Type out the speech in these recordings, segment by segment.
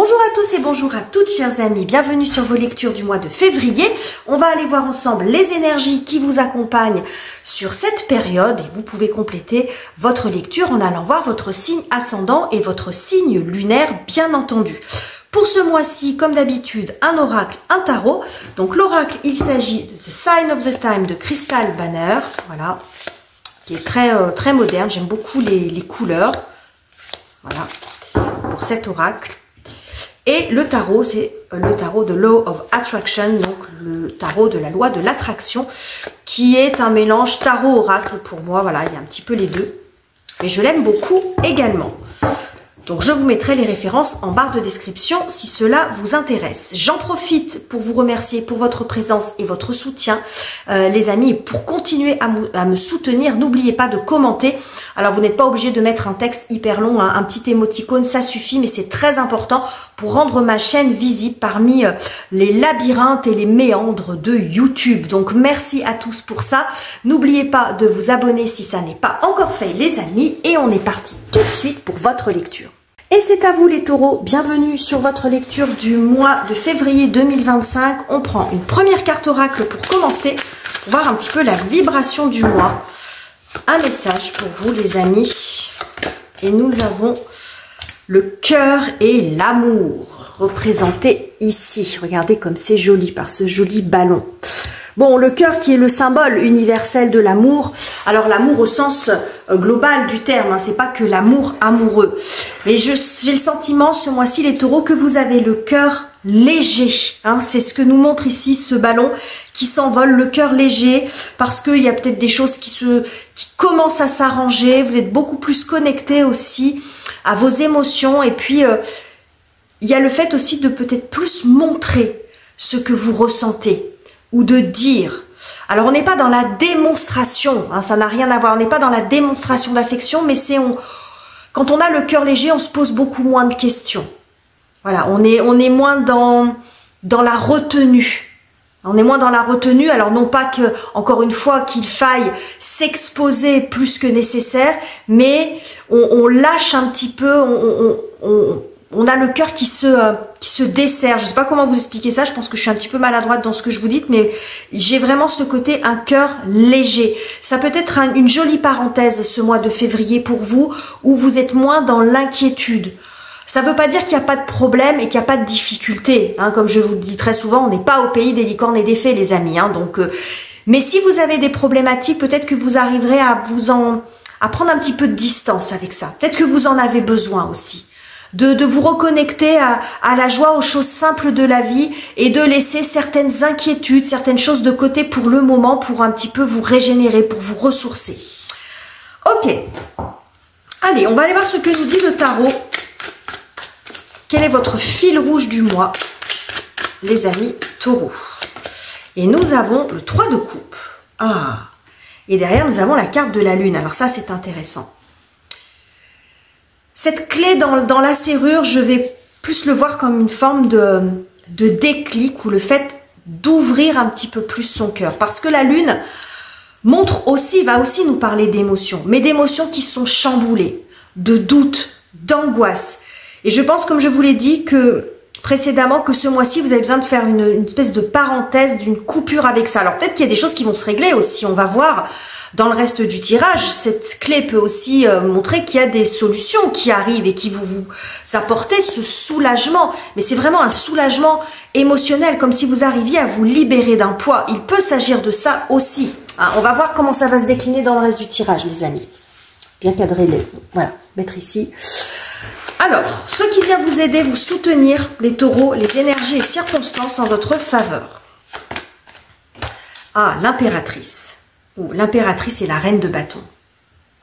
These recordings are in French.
Bonjour à tous et bonjour à toutes chers amis, bienvenue sur vos lectures du mois de février. On va aller voir ensemble les énergies qui vous accompagnent sur cette période et vous pouvez compléter votre lecture en allant voir votre signe ascendant et votre signe lunaire bien entendu. Pour ce mois-ci, comme d'habitude, un oracle, un tarot. Donc l'oracle, il s'agit de The Sign of the Time de Crystal Banner, voilà, qui est très moderne, j'aime beaucoup les couleurs, voilà, pour cet oracle. Et le tarot, c'est le tarot de Law of Attraction, donc le tarot de la loi de l'attraction, qui est un mélange tarot-oracle pour moi. Voilà, il y a un petit peu les deux. Mais je l'aime beaucoup également. Donc je vous mettrai les références en barre de description si cela vous intéresse. J'en profite pour vous remercier pour votre présence et votre soutien, les amis. Pour continuer à me soutenir, n'oubliez pas de commenter. Alors vous n'êtes pas obligé de mettre un texte hyper long, hein, un petit émoticône, ça suffit, mais c'est très important pour rendre ma chaîne visible parmi les labyrinthes et les méandres de YouTube. Donc merci à tous pour ça. N'oubliez pas de vous abonner si ça n'est pas encore fait, les amis. Et on est parti tout de suite pour votre lecture. Et c'est à vous les taureaux, bienvenue sur votre lecture du mois de février 2025. On prend une première carte oracle pour commencer, pour voir un petit peu la vibration du mois. Un message pour vous les amis. Et nous avons le cœur et l'amour représentés ici. Regardez comme c'est joli par ce joli ballon. Bon, le cœur qui est le symbole universel de l'amour. Alors l'amour au sens global du terme, hein, c'est pas que l'amour amoureux. Mais j'ai le sentiment ce mois-ci les taureaux que vous avez le cœur léger. Hein, c'est ce que nous montre ici ce ballon qui s'envole, le cœur léger, parce qu'il y a peut-être des choses qui commencent à s'arranger. Vous êtes beaucoup plus connecté aussi à vos émotions. Et puis il y a le fait aussi de peut-être plus montrer ce que vous ressentez. Ou de dire. Alors on n'est pas dans la démonstration, hein, ça n'a rien à voir, on n'est pas dans la démonstration d'affection, mais c'est quand on a le cœur léger, on se pose beaucoup moins de questions. Voilà, on est moins dans la retenue. On est moins dans la retenue, alors non pas que, encore une fois, qu'il faille s'exposer plus que nécessaire, mais on lâche un petit peu, on a le cœur qui se dessert. Je ne sais pas comment vous expliquer ça. Je pense que je suis un petit peu maladroite dans ce que je vous dis, mais j'ai vraiment ce côté, un cœur léger. Ça peut être une jolie parenthèse ce mois de février pour vous, où vous êtes moins dans l'inquiétude. Ça ne veut pas dire qu'il n'y a pas de problème et qu'il n'y a pas de difficulté. Hein, comme je vous le dis très souvent, on n'est pas au pays des licornes et des fées, les amis. Hein, donc, mais si vous avez des problématiques, peut-être que vous arriverez à prendre un petit peu de distance avec ça. Peut-être que vous en avez besoin aussi. De vous reconnecter à la joie, aux choses simples de la vie et de laisser certaines inquiétudes, certaines choses de côté pour le moment, pour un petit peu vous régénérer, pour vous ressourcer. Ok. Allez, on va aller voir ce que nous dit le tarot. Quel est votre fil rouge du mois, les amis taureaux? Et nous avons le 3 de coupe. Ah. Et derrière, nous avons la carte de la lune. Alors ça, c'est intéressant. Cette clé dans la serrure, je vais plus le voir comme une forme de déclic ou le fait d'ouvrir un petit peu plus son cœur. Parce que la lune va aussi nous parler d'émotions, mais d'émotions qui sont chamboulées, de doutes, d'angoisse. Et je pense, comme je vous l'ai dit précédemment, que ce mois-ci, vous avez besoin de faire une espèce de parenthèse, d'une coupure avec ça. Alors peut-être qu'il y a des choses qui vont se régler aussi, on va voir. Dans le reste du tirage, cette clé peut aussi montrer qu'il y a des solutions qui arrivent et qui vous apporter ce soulagement. Mais c'est vraiment un soulagement émotionnel, comme si vous arriviez à vous libérer d'un poids. Il peut s'agir de ça aussi. Hein, on va voir comment ça va se décliner dans le reste du tirage, les amis. Bien cadrer les... Voilà, mettre ici. Alors, ce qui vient vous aider, vous soutenir, les taureaux, les énergies et circonstances en votre faveur. Ah, l'impératrice. Oh, l'impératrice et la reine de bâton.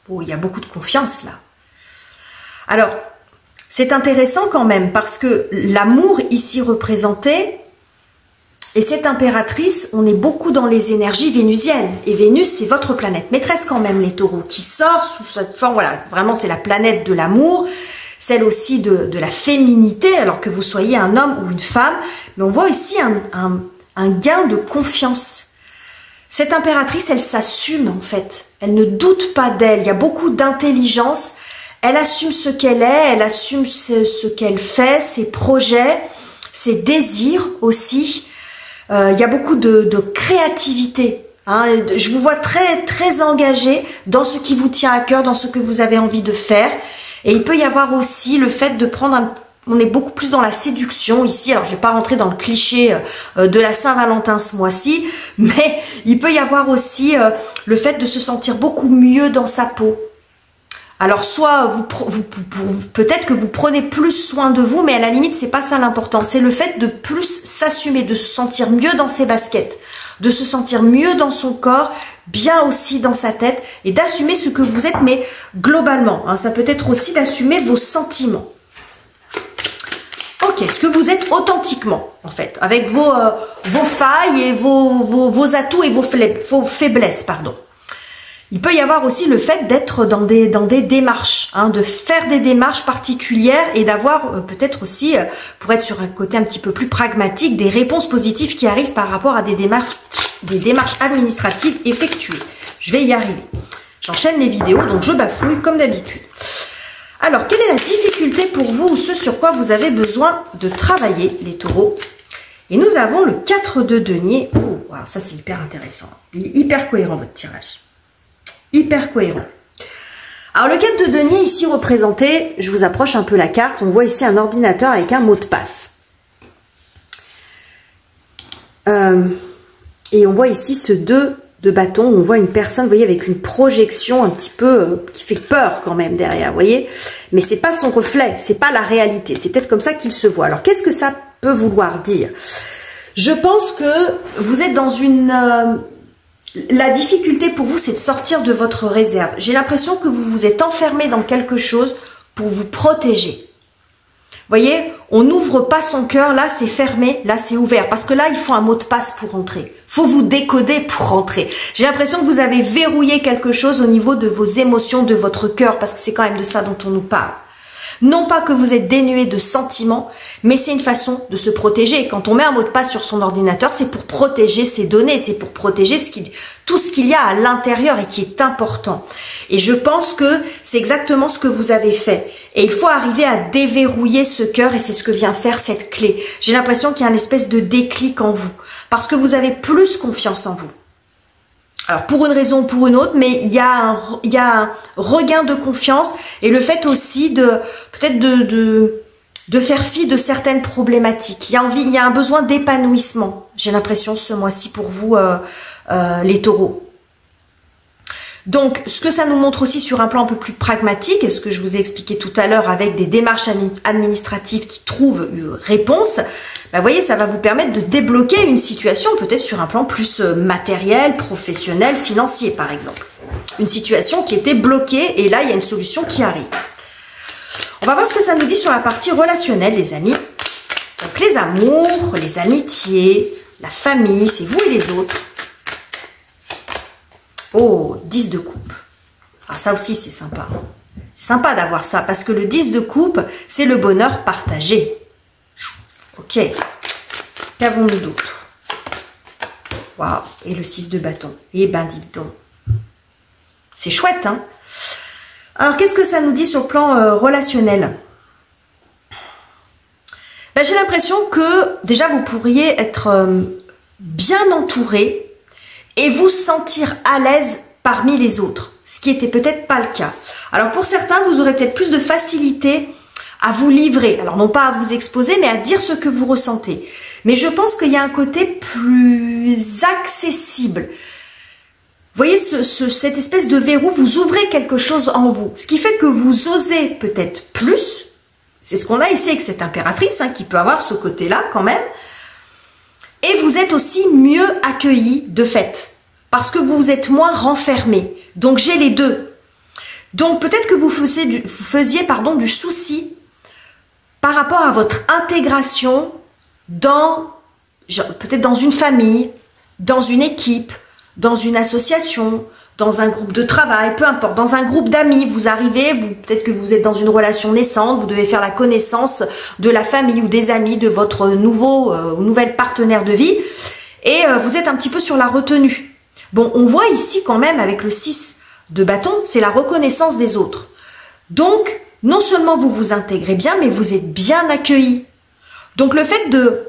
Oh, il y a beaucoup de confiance là. Alors, c'est intéressant quand même parce que l'amour ici représenté et cette impératrice, on est beaucoup dans les énergies vénusiennes. Et Vénus, c'est votre planète maîtresse quand même, les taureaux, qui sort sous cette forme. Voilà, vraiment, c'est la planète de l'amour, celle aussi de la féminité, alors que vous soyez un homme ou une femme. Mais on voit ici un gain de confiance. Cette impératrice, elle s'assume en fait. Elle ne doute pas d'elle. Il y a beaucoup d'intelligence. Elle assume ce qu'elle est, elle assume ce qu'elle fait, ses projets, ses désirs aussi. Il y a beaucoup de créativité. Hein. Je vous vois très engagé dans ce qui vous tient à cœur, dans ce que vous avez envie de faire. Et il peut y avoir aussi le fait de prendre on est beaucoup plus dans la séduction ici. Alors, je vais pas rentrer dans le cliché de la Saint-Valentin ce mois-ci, mais il peut y avoir aussi le fait de se sentir beaucoup mieux dans sa peau. Alors, soit peut-être que vous prenez plus soin de vous, mais à la limite, c'est pas ça l'important. C'est le fait de plus s'assumer, de se sentir mieux dans ses baskets, de se sentir mieux dans son corps, bien aussi dans sa tête, et d'assumer ce que vous êtes, mais globalement. Hein, ça peut être aussi d'assumer vos sentiments. Ok, ce que vous êtes authentiquement, en fait, avec vos failles et vos atouts et vos faiblesses, pardon. Il peut y avoir aussi le fait d'être dans des démarches, hein, de faire des démarches particulières et d'avoir peut-être aussi, pour être sur un côté un petit peu plus pragmatique, des réponses positives qui arrivent par rapport à des démarches administratives effectuées. Je vais y arriver. J'enchaîne les vidéos, donc je bafouille comme d'habitude. Alors, quelle est la difficulté pour vous ou ce sur quoi vous avez besoin de travailler, les taureaux? Et nous avons le 4 de denier. Oh, wow, ça c'est hyper intéressant. Il est hyper cohérent votre tirage. Hyper cohérent. Alors, le 4 de denier ici représenté, je vous approche un peu la carte. On voit ici un ordinateur avec un mot de passe. Et on voit ici ce 2 de bâton, on voit une personne, vous voyez, avec une projection un petit peu qui fait peur quand même derrière, vous voyez. Mais c'est pas son reflet, c'est pas la réalité. C'est peut-être comme ça qu'il se voit. Alors, qu'est-ce que ça peut vouloir dire? Je pense que vous êtes dans une... la difficulté pour vous, c'est de sortir de votre réserve. J'ai l'impression que vous vous êtes enfermé dans quelque chose pour vous protéger. Vous voyez, on n'ouvre pas son cœur, là c'est fermé, là c'est ouvert. Parce que là, il faut un mot de passe pour rentrer. Il faut vous décoder pour rentrer. J'ai l'impression que vous avez verrouillé quelque chose au niveau de vos émotions, de votre cœur, parce que c'est quand même de ça dont on nous parle. Non pas que vous êtes dénué de sentiments, mais c'est une façon de se protéger. Quand on met un mot de passe sur son ordinateur, c'est pour protéger ses données, c'est pour protéger tout ce qu'il y a à l'intérieur et qui est important. Et je pense que c'est exactement ce que vous avez fait. Et il faut arriver à déverrouiller ce cœur et c'est ce que vient faire cette clé. J'ai l'impression qu'il y a une espèce de déclic en vous parce que vous avez plus confiance en vous. Alors, pour une raison ou pour une autre, mais il y a un regain de confiance et le fait aussi peut-être de faire fi de certaines problématiques. Il y a un besoin d'épanouissement, j'ai l'impression, ce mois-ci pour vous, les taureaux. Donc, ce que ça nous montre aussi sur un plan un peu plus pragmatique, et ce que je vous ai expliqué tout à l'heure avec des démarches administratives qui trouvent une réponse, vous voyez, ça va vous permettre de débloquer une situation peut-être sur un plan plus matériel, professionnel, financier par exemple. Une situation qui était bloquée et là, il y a une solution qui arrive. On va voir ce que ça nous dit sur la partie relationnelle, les amis. Donc, les amours, les amitiés, la famille, c'est vous et les autres. Oh, 10 de coupe. Ah, ça aussi, c'est sympa. C'est sympa d'avoir ça, parce que le 10 de coupe, c'est le bonheur partagé. Ok. Qu'avons-nous d'autre? Waouh. Et le 6 de bâton. Eh ben, dites donc. C'est chouette, hein? Alors, qu'est-ce que ça nous dit sur le plan relationnel? Ben, j'ai l'impression que, déjà, vous pourriez être bien entouré et vous sentir à l'aise parmi les autres, ce qui était peut-être pas le cas. Alors pour certains, vous aurez peut-être plus de facilité à vous livrer, alors non pas à vous exposer, mais à dire ce que vous ressentez. Mais je pense qu'il y a un côté plus accessible. Vous voyez, cette espèce de verrou, vous ouvrez quelque chose en vous, ce qui fait que vous osez peut-être plus. C'est ce qu'on a ici avec cette impératrice, hein, qui peut avoir ce côté-là quand même. Et vous êtes aussi mieux accueilli de fait, parce que vous êtes moins renfermé. Donc j'ai les deux. Donc peut-être que vous faisiez du souci par rapport à votre intégration peut-être dans une famille, dans une équipe, dans une association, dans un groupe de travail, peu importe, dans un groupe d'amis, vous arrivez, peut-être que vous êtes dans une relation naissante, vous devez faire la connaissance de la famille ou des amis de votre nouvel partenaire de vie, et vous êtes un petit peu sur la retenue. Bon, on voit ici quand même avec le 6 de bâton, c'est la reconnaissance des autres. Donc, non seulement vous vous intégrez bien, mais vous êtes bien accueillis. Donc, le fait de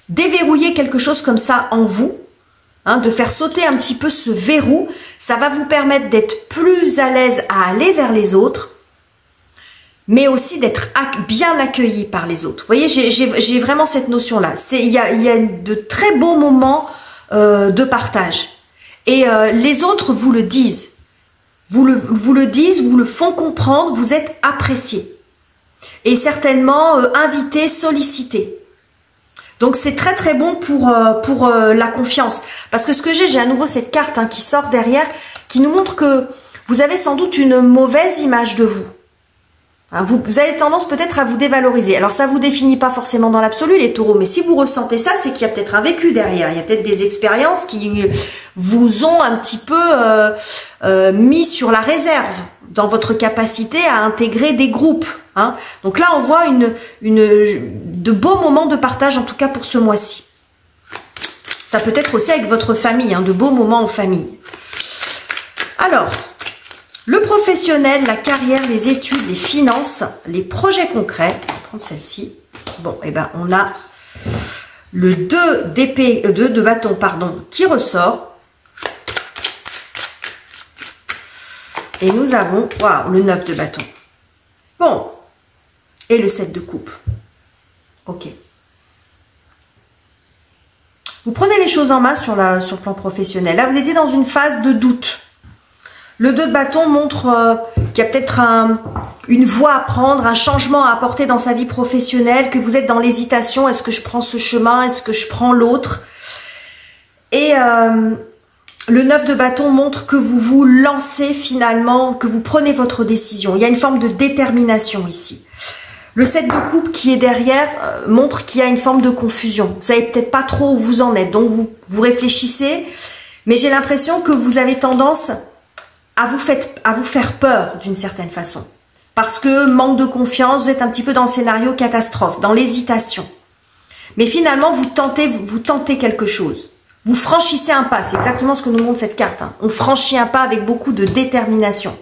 déverrouiller quelque chose comme ça en vous, hein, de faire sauter un petit peu ce verrou, ça va vous permettre d'être plus à l'aise à aller vers les autres, mais aussi d'être bien accueilli par les autres. Vous voyez, j'ai vraiment cette notion-là. Il y a de très beaux moments de partage. Et les autres vous le disent. Vous le disent, vous le font comprendre, vous êtes apprécié. Et certainement invité, sollicité. Donc c'est très très bon pour la confiance. Parce que ce que j'ai à nouveau cette carte hein, qui sort derrière, qui nous montre que vous avez sans doute une mauvaise image de vous. Hein, vous avez tendance peut-être à vous dévaloriser. Alors ça vous définit pas forcément dans l'absolu les taureaux, mais si vous ressentez ça, c'est qu'il y a peut-être un vécu derrière. Il y a peut-être des expériences qui vous ont un petit peu mis sur la réserve dans votre capacité à intégrer des groupes. Hein. Donc là, on voit de beaux moments de partage, en tout cas pour ce mois-ci. Ça peut être aussi avec votre famille, hein, de beaux moments en famille. Alors, le professionnel, la carrière, les études, les finances, les projets concrets. On va prendre celle-ci. Bon, et ben on a le 2 d'épée, de bâton, pardon, qui ressort. Et nous avons, waouh, le 9 de bâton. Bon. Et le 7 de coupe. Ok. Vous prenez les choses en main sur le plan professionnel. Là, vous étiez dans une phase de doute. Le 2 de bâton montre qu'il y a peut-être une voie à prendre, un changement à apporter dans sa vie professionnelle, que vous êtes dans l'hésitation. Est-ce que je prends ce chemin? Est-ce que je prends l'autre? Et le 9 de bâton montre que vous vous lancez finalement, que vous prenez votre décision. Il y a une forme de détermination ici. Le 7 de coupe qui est derrière montre qu'il y a une forme de confusion. Vous savez peut-être pas trop où vous en êtes, donc vous réfléchissez, mais j'ai l'impression que vous avez tendance à vous faire peur d'une certaine façon. Parce que manque de confiance, vous êtes un petit peu dans le scénario catastrophe, dans l'hésitation. Mais finalement, vous tentez quelque chose. Vous franchissez un pas, c'est exactement ce que nous montre cette carte. Hein. On franchit un pas avec beaucoup de détermination.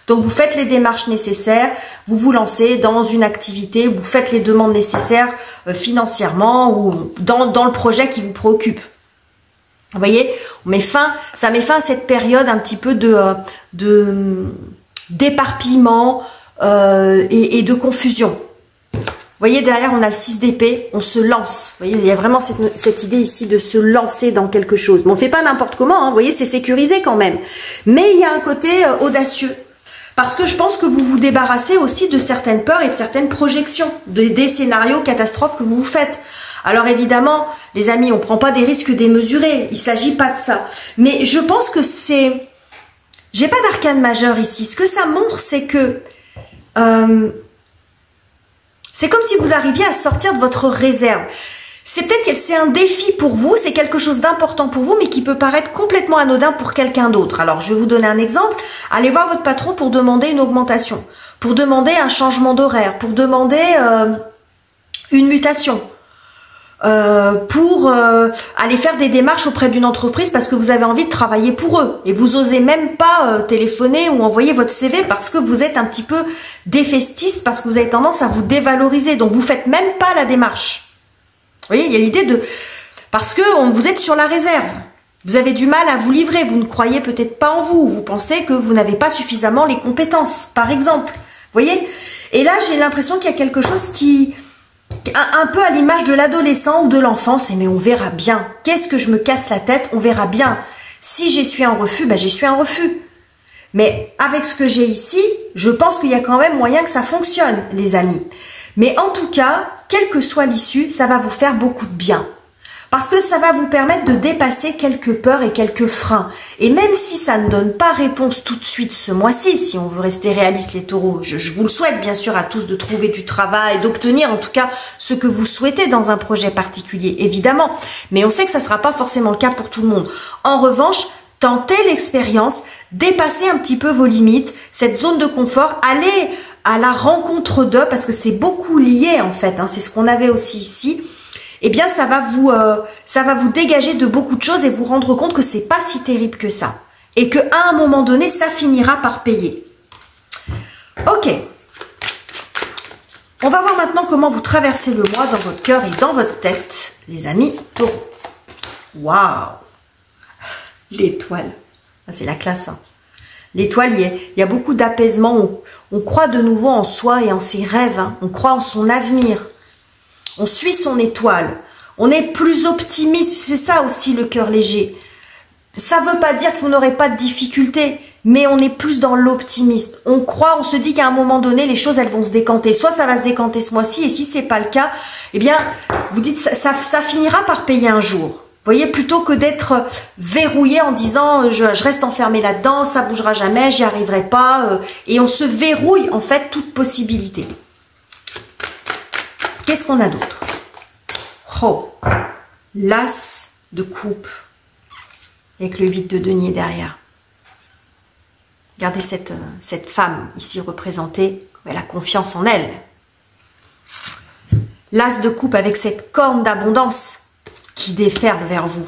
Donc, vous faites les démarches nécessaires, vous vous lancez dans une activité, vous faites les demandes nécessaires financièrement ou dans le projet qui vous préoccupe. Vous voyez, ça met fin à cette période un petit peu d'éparpillement et de confusion. Vous voyez, derrière, on a le 6 d'épée, on se lance. Vous voyez, il y a vraiment cette idée ici de se lancer dans quelque chose. Mais on ne fait pas n'importe comment, hein, vous voyez, c'est sécurisé quand même. Mais il y a un côté audacieux. Parce que je pense que vous vous débarrassez aussi de certaines peurs et de certaines projections, des scénarios catastrophes que vous vous faites. Alors évidemment, les amis, on ne prend pas des risques démesurés, il ne s'agit pas de ça. Mais je pense que c'est... J'ai pas d'arcane majeur ici. Ce que ça montre, c'est que... c'est comme si vous arriviez à sortir de votre réserve. C'est peut-être que c'est un défi pour vous, c'est quelque chose d'important pour vous, mais qui peut paraître complètement anodin pour quelqu'un d'autre. Alors, je vais vous donner un exemple. Allez voir votre patron pour demander une augmentation, pour demander un changement d'horaire, pour demander une mutation, pour aller faire des démarches auprès d'une entreprise parce que vous avez envie de travailler pour eux. Et vous osez même pas téléphoner ou envoyer votre CV parce que vous êtes un petit peu défaitiste, parce que vous avez tendance à vous dévaloriser. Donc, vous faites même pas la démarche. Vous voyez, il y a l'idée de... Parce que vous êtes sur la réserve. Vous avez du mal à vous livrer. Vous ne croyez peut-être pas en vous. Vous pensez que vous n'avez pas suffisamment les compétences, par exemple. Vous voyez? Et là, j'ai l'impression qu'il y a quelque chose qui... Un peu à l'image de l'adolescent ou de l'enfant. C'est mais on verra bien. Qu'est-ce que je me casse la tête? On verra bien. Si j'essuie un refus, ben j'essuie un refus. Mais avec ce que j'ai ici, je pense qu'il y a quand même moyen que ça fonctionne, les amis. Mais en tout cas, quelle que soit l'issue, ça va vous faire beaucoup de bien. Parce que ça va vous permettre de dépasser quelques peurs et quelques freins. Et même si ça ne donne pas réponse tout de suite ce mois-ci, si on veut rester réaliste les taureaux, je vous le souhaite bien sûr à tous de trouver du travail, d'obtenir en tout cas ce que vous souhaitez dans un projet particulier, évidemment. Mais on sait que ça ne sera pas forcément le cas pour tout le monde. En revanche, tentez l'expérience, dépassez un petit peu vos limites, cette zone de confort, allez à la rencontre d'eux, parce que c'est beaucoup lié en fait, hein, c'est ce qu'on avait aussi ici. Eh bien ça va vous dégager de beaucoup de choses et vous rendre compte que c'est pas si terrible que ça. Et qu'à un moment donné, ça finira par payer. Ok. On va voir maintenant comment vous traversez le mois dans votre cœur et dans votre tête, les amis taureaux. Waouh! L'étoile. C'est la classe. Hein. L'étoile, il y a beaucoup d'apaisement. On croit de nouveau en soi et en ses rêves. Hein. On croit en son avenir. On suit son étoile. On est plus optimiste. C'est ça aussi le cœur léger. Ça ne veut pas dire que vous n'aurez pas de difficultés, mais on est plus dans l'optimisme. On croit, on se dit qu'à un moment donné, les choses, elles vont se décanter. Soit ça va se décanter ce mois-ci, et si c'est pas le cas, eh bien, vous dites, ça finira par payer un jour. Vous voyez, plutôt que d'être verrouillé en disant, je reste enfermé là-dedans, ça bougera jamais, j'y arriverai pas, et on se verrouille, en fait, toute possibilité. Qu'est-ce qu'on a d'autre? Oh, l'as de coupe. Avec le 8 de denier derrière. Regardez cette femme ici représentée, elle a confiance en elle. L'as de coupe avec cette corne d'abondance qui déferle vers vous.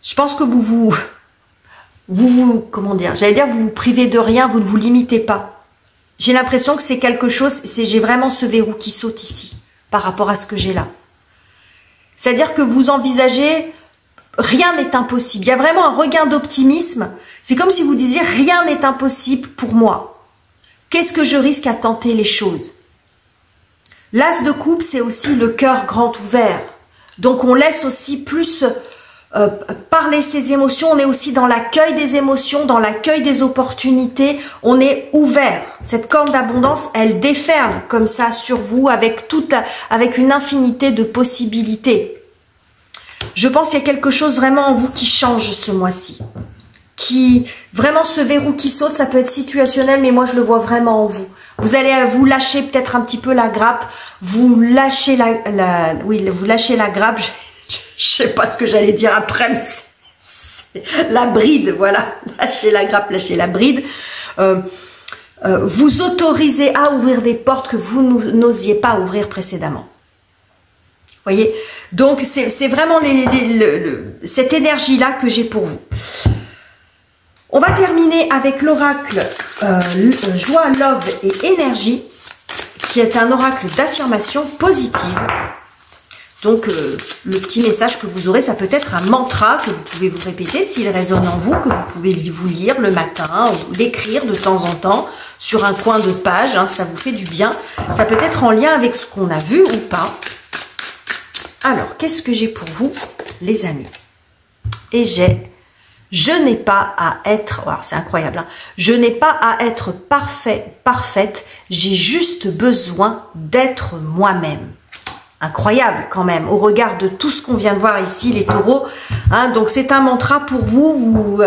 Je pense que vous comment dire, j'allais dire, vous vous privez de rien, vous ne vous limitez pas. J'ai l'impression que c'est quelque chose, j'ai vraiment ce verrou qui saute ici, par rapport à ce que j'ai là. C'est-à-dire que vous envisagez, rien n'est impossible. Il y a vraiment un regain d'optimisme. C'est comme si vous disiez, rien n'est impossible pour moi. Qu'est-ce que je risque à tenter les choses? L'as de coupe, c'est aussi le cœur grand ouvert. Donc on laisse aussi plus parler ses émotions. On est aussi dans l'accueil des émotions, dans l'accueil des opportunités. On est ouvert. Cette corne d'abondance, elle déferle comme ça sur vous avec une infinité de possibilités. Je pense qu'il y a quelque chose vraiment en vous qui change ce mois-ci. Vraiment ce verrou qui saute, ça peut être situationnel, mais moi je le vois vraiment en vous. Vous allez vous lâcher peut-être un petit peu la grappe, vous lâchez vous lâchez la grappe, je sais pas ce que j'allais dire après, mais c'est la bride, voilà, lâchez la grappe, lâchez la bride. Vous autorisez à ouvrir des portes que vous n'osiez pas ouvrir précédemment. Voyez, donc c'est vraiment cette énergie-là que j'ai pour vous. On va terminer avec l'oracle Joie, Love et Énergie, qui est un oracle d'affirmation positive. Donc, le petit message que vous aurez, ça peut être un mantra que vous pouvez vous répéter s'il résonne en vous, que vous pouvez vous lire le matin ou l'écrire de temps en temps sur un coin de page, hein, ça vous fait du bien. Ça peut être en lien avec ce qu'on a vu ou pas. Alors, qu'est-ce que j'ai pour vous, les amis? Et je n'ai pas à être, oh, c'est incroyable, hein, je n'ai pas à être parfaite, j'ai juste besoin d'être moi-même. Incroyable quand même, au regard de tout ce qu'on vient de voir ici, les taureaux. Hein, donc c'est un mantra pour vous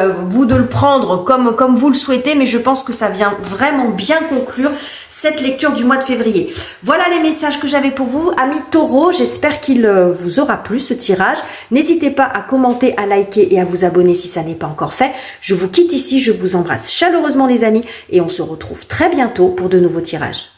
de le prendre comme vous le souhaitez, mais je pense que ça vient vraiment bien conclure cette lecture du mois de février. Voilà les messages que j'avais pour vous, amis taureaux. J'espère qu'il vous aura plu ce tirage. N'hésitez pas à commenter, à liker et à vous abonner si ça n'est pas encore fait. Je vous quitte ici, je vous embrasse chaleureusement les amis et on se retrouve très bientôt pour de nouveaux tirages.